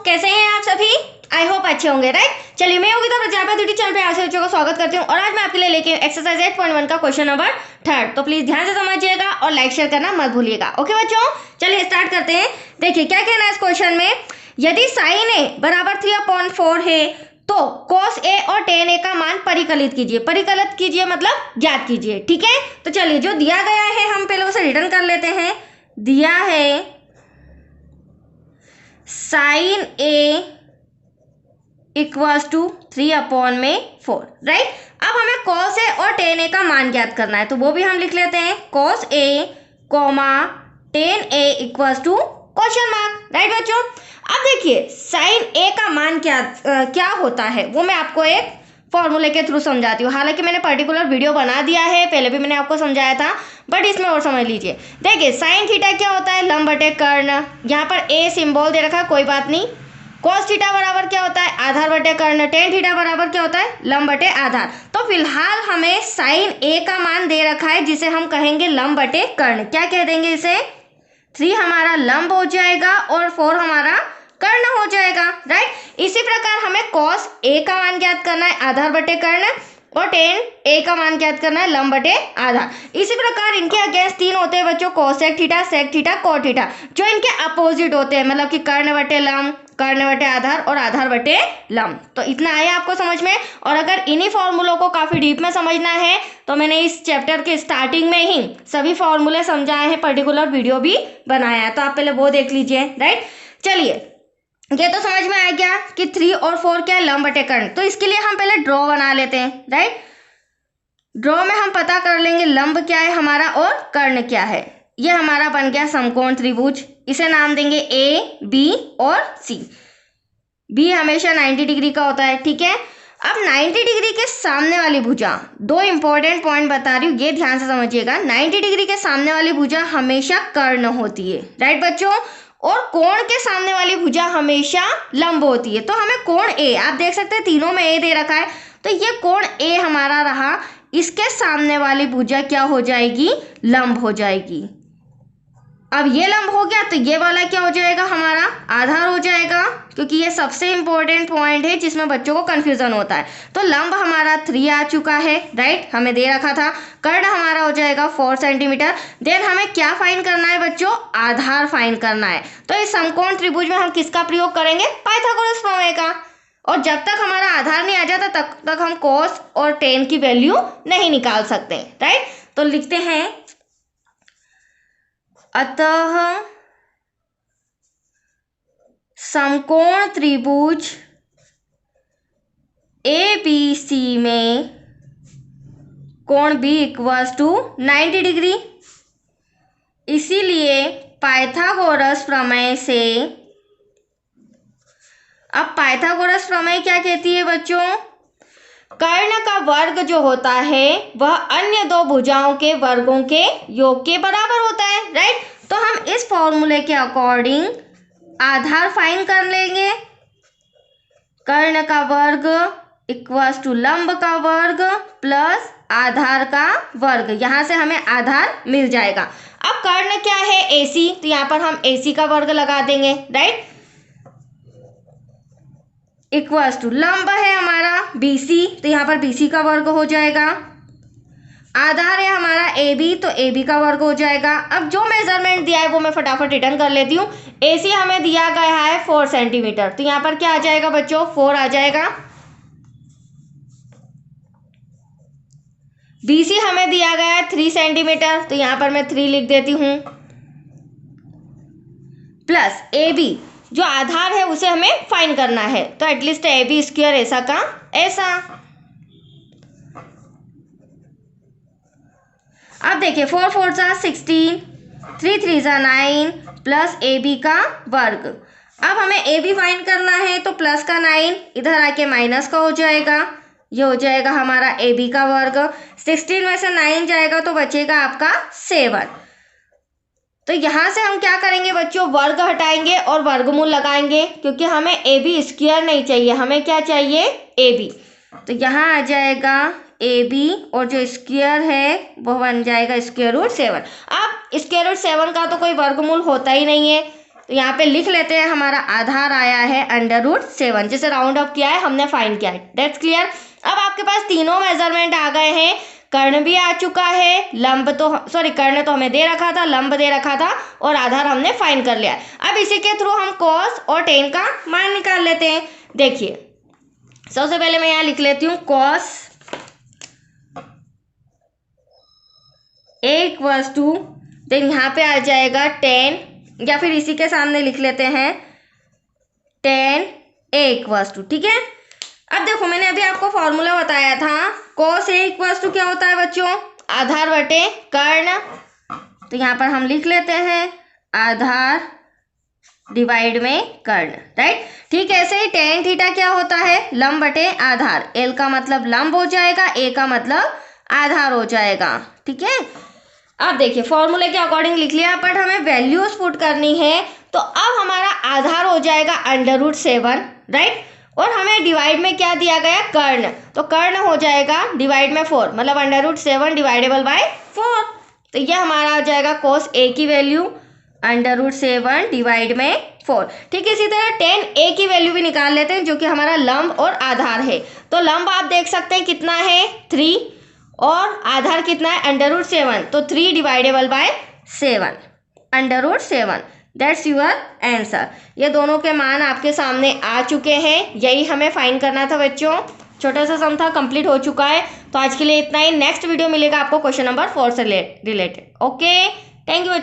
कैसे हैं आप सभी? आई होप अच्छे होंगे, राइट। चलिए मैं योगिता प्रजापति यूट्यूब चैनल पे आप सभी बच्चों का स्वागत करती हूँ और आज मैं आपके लिए लेके एक्सरसाइज 8.1 का क्वेश्चन नंबर 3। तो प्लीज ध्यान से समझिएगा और लाइक शेयर करना मत भूलिएगा। ओके बच्चों, चलिए स्टार्ट करते हैं। देखिए क्या कहना है इस क्वेश्चन में, यदि साइन ए बराबर 3/4 है तो cos a और tan a का मान परिकलित कीजिए। परिकलित कीजिए मतलब ज्ञात कीजिए, ठीक है। तो चलिए जो दिया गया है हम पहले उसे रिटर्न कर लेते हैं। दिया है sine a equals to 3/4, right. अब हमें cos a और tan a का मान ज्ञात करना है तो वो भी हम लिख लेते हैं। cos a tan a equals to question mark, right बच्चों। अब देखिए साइन a का मान क्या होता है वो मैं आपको एक फॉर्मूले के थ्रू समझाती हूँ। हालांकि मैंने पर्टिकुलर वीडियो बना दिया है, पहले भी मैंने आपको समझाया था, बट इसमें और समझ लीजिए। देखिए साइन थीटा क्या होता है, लंब बटे कर्ण। यहाँ पर a सिंबल दे रखा है, कोई बात नहीं। cos थीटा बराबर क्या होता है, आधार बटे कर्ण। tan थीटा बराबर क्या होता है, लंब बटे आधार। तो फिलहाल हमें साइन a का मान दे रखा है जिसे हम कहेंगे लंब बटे कर्ण। क्या कह देंगे इसे, 3 हमारा लंब हो जाएगा और 4 हमारा कर्ण हो जाएगा, राइट। इसी प्रकार हमें cos a का मान ज्ञात करना है, आधार बटे कर्ण, और tan a का मान ज्ञात करना है, लंब बटे आधार। इसी प्रकार इनके अगेंस्ट 3 होते हैं बच्चों, cosec theta, sec theta, cot theta, जो इनके अपोजिट होते हैं, मतलब कि कर्ण बटे लंब, कर्ण बटे आधार और आधार बटे लंब। तो इतना आया आपको समझ में। और अगर इन्हीं फॉर्मूलों को काफी डीप में समझना है तो मैंने इस चैप्टर के स्टार्टिंग में ही सभी फॉर्मूले समझाए हैं, पर्टिकुलर वीडियो भी बनाया है, तो आप पहले वो देख लीजिए, राइट। चलिए ये तो समझ में आ गया कि 3 और 4 क्या है, लंब बटे कर्ण। तो इसके लिए हम पहले ड्रॉ बना लेते हैं, राइट। ड्रॉ में हम पता कर लेंगे लंब क्या है हमारा और कर्ण क्या है। ये हमारा बन गया समकोण त्रिभुज, इसे नाम देंगे ए, बी और सी। बी हमेशा 90 डिग्री का होता है, ठीक है। अब 90 डिग्री के सामने वाली भुजा, दो इंपॉर्टेंट पॉइंट बता रही हूँ, ये ध्यान से समझिएगा। 90 डिग्री के सामने वाली भुजा हमेशा कर्ण होती है, राइट बच्चों। और कोण के सामने वाली भुजा हमेशा लंब होती है। तो हमें कोण ए, आप देख सकते हैं तीनों में ए दे रखा है, तो ये कोण ए हमारा रहा। इसके सामने वाली भुजा क्या हो जाएगी, लंब हो जाएगी। अब ये लंब हो गया तो ये वाला क्या हो जाएगा, हमारा आधार हो जाएगा, क्योंकि ये सबसे इंपॉर्टेंट पॉइंट है जिसमें बच्चों को कंफ्यूजन होता है। तो लंब हमारा 3 आ चुका है, राइट, हमें दे रखा था। कर्ण हमारा हो जाएगा 4 सेंटीमीटर। देन हमें क्या फाइंड करना है बच्चों, आधार फाइंड करना है। तो इस समकोण त्रिभुज में हम किसका प्रयोग करेंगे, पाइथागोरस प्रमेय का। और जब तक हमारा आधार नहीं आ जाता तब तक हम cos और tan की वैल्यू नहीं निकाल सकते, राइट। तो लिखते हैं, अतः समकोण त्रिभुज ABC में कोण B इक्वल्स टू 90 डिग्री। इसीलिए पाइथागोरस प्रमेय से, अब पाइथागोरस प्रमेय क्या कहती है बच्चों, कर्ण का वर्ग जो होता है वह अन्य दो भुजाओं के वर्गों के योग के बराबर होता है, राइट। तो हम इस फॉर्मूले के अकॉर्डिंग आधार फाइंड कर लेंगे। कर्ण का वर्ग इक्वल्स टू लंब का वर्ग प्लस आधार का वर्ग, यहां से हमें आधार मिल जाएगा। अब कर्ण क्या है, AC, तो यहां पर हम AC का वर्ग लगा देंगे, राइट। इक्वल्स टू लंब है हमारा BC, तो यहाँ पर BC का वर्ग हो जाएगा। आधार है हमारा AB, तो AB का वर्ग हो जाएगा। अब जो मेजरमेंट दिया है वो मैं फटाफट रिटर्न कर लेती हूँ। AC हमें दिया गया है 4 सेंटीमीटर, तो यहाँ पर क्या आ जाएगा बच्चों, 4 आ जाएगा। BC हमें दिया गया है 3 सेंटीमीटर, तो यहाँ पर मैं 3 लिख देती हूँ, प्लस AB जो आधार है उसे हमें फाइंड करना है, तो एटलीस्ट AB स्क्वायर ऐसा का ऐसा। अब देखिए 4 4 16, 3 3 9 प्लस AB का वर्ग। अब हमें AB फाइंड करना है तो प्लस का 9 इधर आके माइनस का हो जाएगा, ये हो जाएगा हमारा AB का वर्ग। 16 में से 9 जाएगा तो बचेगा आपका 7। तो यहाँ से हम क्या करेंगे बच्चों, वर्ग हटाएंगे और वर्गमूल लगाएंगे, क्योंकि हमें AB स्क्वायर नहीं चाहिए, हमें क्या चाहिए, AB। तो यहाँ आ जाएगा AB और जो स्क्वायर है वो बन जाएगा स्क्वायर रूट 7। अब स्क्वायर रूट 7 का तो कोई वर्गमूल होता ही नहीं है, तो यहाँ पे लिख लेते हैं हमारा आधार आया है √7, जिसे राउंड अप किया है हमने, फाइंड किया है। That's clear. अब आपके पास तीनों मेजरमेंट आ गए हैं, कर्ण भी आ चुका है, लंब तो कर्ण तो हमें दे रखा था, लंब दे रखा था और आधार हमने फाइंड कर लिया है। अब इसी के थ्रू हम कॉस और टेन का मान निकाल लेते हैं। देखिए सबसे पहले मैं यहाँ लिख लेती हूँ कॉस A = देन यहाँ पे आ जाएगा 10, या फिर इसी के सामने लिख लेते हैं 10A = ठीक है। अब देखो मैंने अभी आपको फॉर्मूला बताया था, cos A = क्या होता है बच्चों, आधार बटे कर्ण। तो यहाँ पर हम लिख लेते हैं आधार डिवाइड में कर्ण, राइट। ठीक है, ऐसे ही tan थीटा क्या होता है, लंब बटे आधार। L का मतलब लंब हो जाएगा, A का मतलब आधार हो जाएगा, ठीक है। अब देखिए फॉर्मूले के अकॉर्डिंग लिख लिया, बट हमें वैल्यूज पुट करनी है। तो अब हमारा आधार हो जाएगा √7, राइट, और हमें डिवाइड में क्या दिया गया, कर्ण। तो कर्ण हो जाएगा डिवाइड में 4, मतलब √7 डिवाइडेबल बाय 4। तो ये हमारा आ जाएगा cos A की वैल्यू √7 डिवाइड में 4। ठीक है, इसी तरह tan A की वैल्यू भी निकाल लेते हैं, जो कि हमारा लंब और आधार है। तो लंब आप देख सकते हैं कितना है, 3, और आधार कितना है, √7, तो 3 dividable by 7, √7। That's your answer. ये दोनों के मान आपके सामने आ चुके हैं, यही हमें फाइंड करना था बच्चों। छोटा सा सम था, कंप्लीट हो चुका है। तो आज के लिए इतना ही। नेक्स्ट वीडियो मिलेगा आपको क्वेश्चन नंबर 4 से रिलेटेड। ओके, थैंक यू बच्चों।